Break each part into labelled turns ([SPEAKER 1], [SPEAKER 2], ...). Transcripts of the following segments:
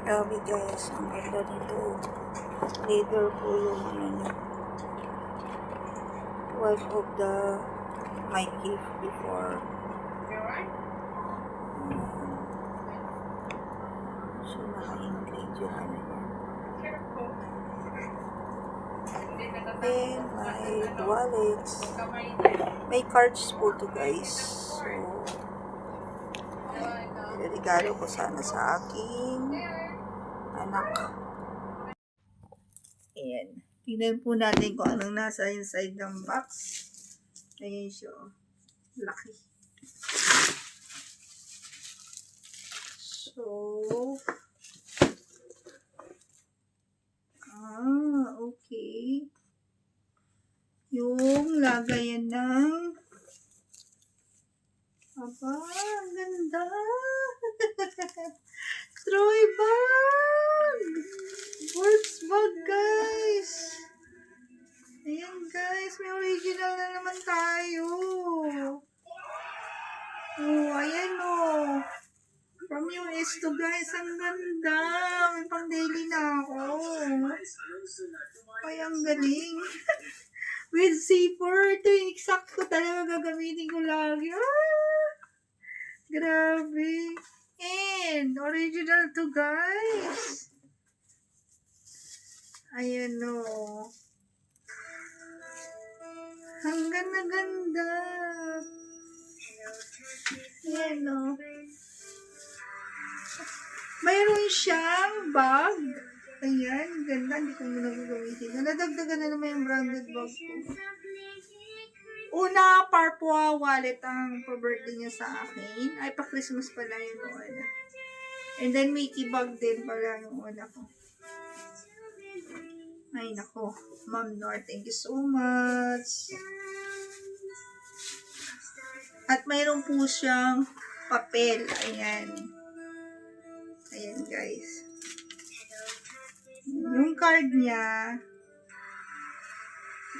[SPEAKER 1] Grabe guys, ang ganda nito. Leather po yung ano niya. One of the my gift before. So, naka-include yung ano niya. And my wallets. May cards po to guys. So, regalo ko sana sa aking anak. Ayan. Tingnan po natin kung anong nasa inside ng box. Ayan siya. Laki. So, okay. Yung lagayan ng aba, ang ganda. Troy bag. Works bag, guys. Ayan, guys. May original na naman tayo. Oh, ayan, oh. From US to, guys. Ang ganda. May pang daily na ako. Ay, ang galing. With zipper. Ito yung eksakto talaga gagamitin ko lagi. Grabe. And, original to, guys. Ayan, o. Ang ganda-ganda. Ayan, o. Mayroon siyang bag. Ayan, ganda. Hindi ko muna gagamitin. Nadagdagan na naman yung branded bag ko. Una, Parpua wallet ang pa-birthday niya sa akin. Ay, pa-Christmas pala yun noon. And then, Mickey bag din pala yung una ko. Ay, nako. Ma'am Nor, thank you so much. At mayroon po siyang papel. Ayan. Ayan, guys. Yung card niya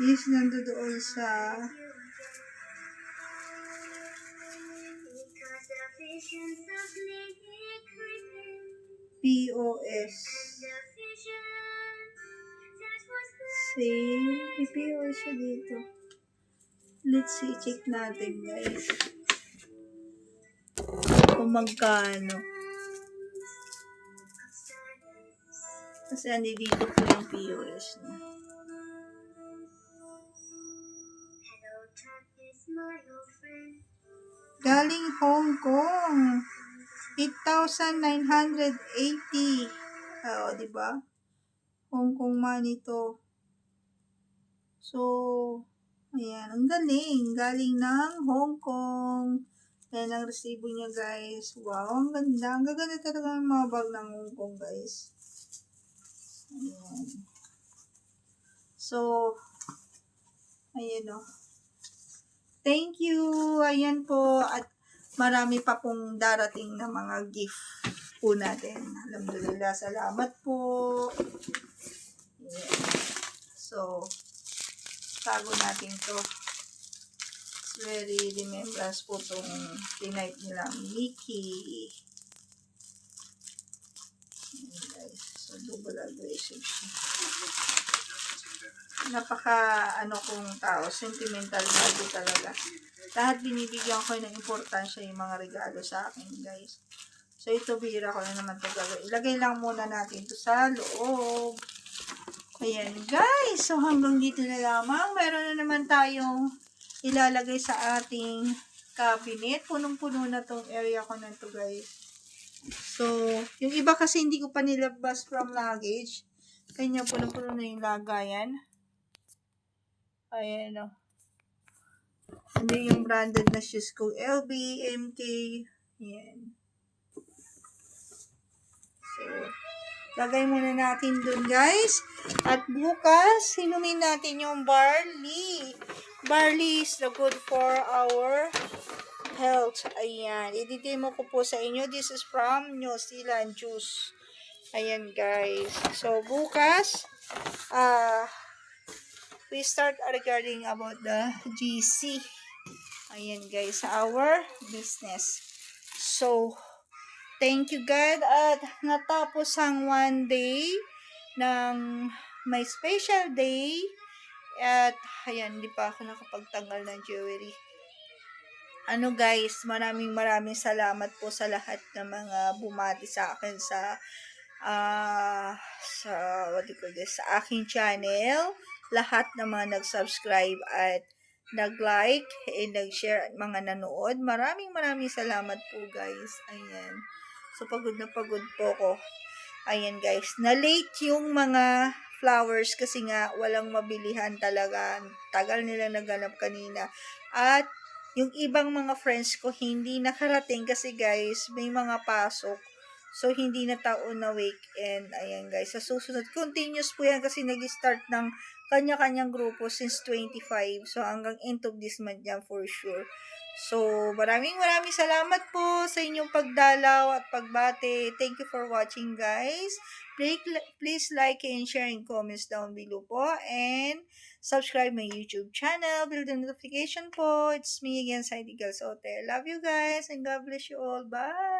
[SPEAKER 1] is nandoon sa POS. See? May POS siya dito. Let's see. Check natin, guys. Kung magkano. Kasi andi dito po yung POS niya. Galing Hong Kong. 8,980. Oo, diba? Hong Kong money to. So, ayan. Ang galing. Galing ng Hong Kong. Ayan ang resibo niya, guys. Wow, ang ganda. Ang gaganda talaga ng mga bag ng Hong Kong, guys. Ayan. So, ayan o. Thank you. Ayan po. At marami pa pong darating na mga gift po natin. Alhamdulillah. Salamat po. Ayan. So, tago natin to. It's very remembrance po itong tinipe nila Mickey. Ayan, guys. So, double aggression. Napaka kong tao, sentimental bago talaga. Lahat binibigyan ko ng importansya yung mga regalo sa akin, guys. So ito bihira ko na naman ito gagawin. Ilagay lang muna natin ito sa loob. Ayan, guys. So hanggang dito na lamang. Meron na naman tayong ilalagay sa ating cabinet. Punong-puno na tong area ko na ito, guys. So yung iba kasi hindi ko pa nilabas from luggage. Kanya punong-puno na yung lagayan. Ayan o. Ano yung branded na shoes ko? LB, MK. Ayan. So, lagay muna natin dun, guys. At bukas, inumin natin yung barley. Barley is good for our health. Ayan. I-demo ko po sa inyo. This is from New Zealand juice. Ayan, guys. So, bukas, we start regarding about the GC. Ayan, guys, our business. So, Thank you God at natapos ang one day ng may special day at ayan, hindi pa ako nakapagtanggal ng jewelry. Ano guys, maraming salamat po sa lahat ng mga bumati sa akin sa what do you call this, sa aking channel, lahat ng mga nag-subscribe at nag-like and nag-share at mga nanood. Maraming salamat po guys. Ayan. So pagod na pagod po ko. Ayan guys, na-late yung mga flowers kasi nga walang mabilihan talaga. Tagal nila naganap kanina. At yung ibang mga friends ko hindi nakarating kasi guys, may mga pasok. So, hindi na taon na weekend. Ayan guys, sa susunod, continuous po yan kasi nag-start ng kanya-kanyang grupo since 25. So, hanggang end of this month yan for sure. So, maraming salamat po sa inyong pagdalaw at pagbate. Thank you for watching guys. Please like and share and comments down below po. And subscribe my YouTube channel. Build the notification po. It's me again, Heidi Galsote. Love you guys and God bless you all. Bye!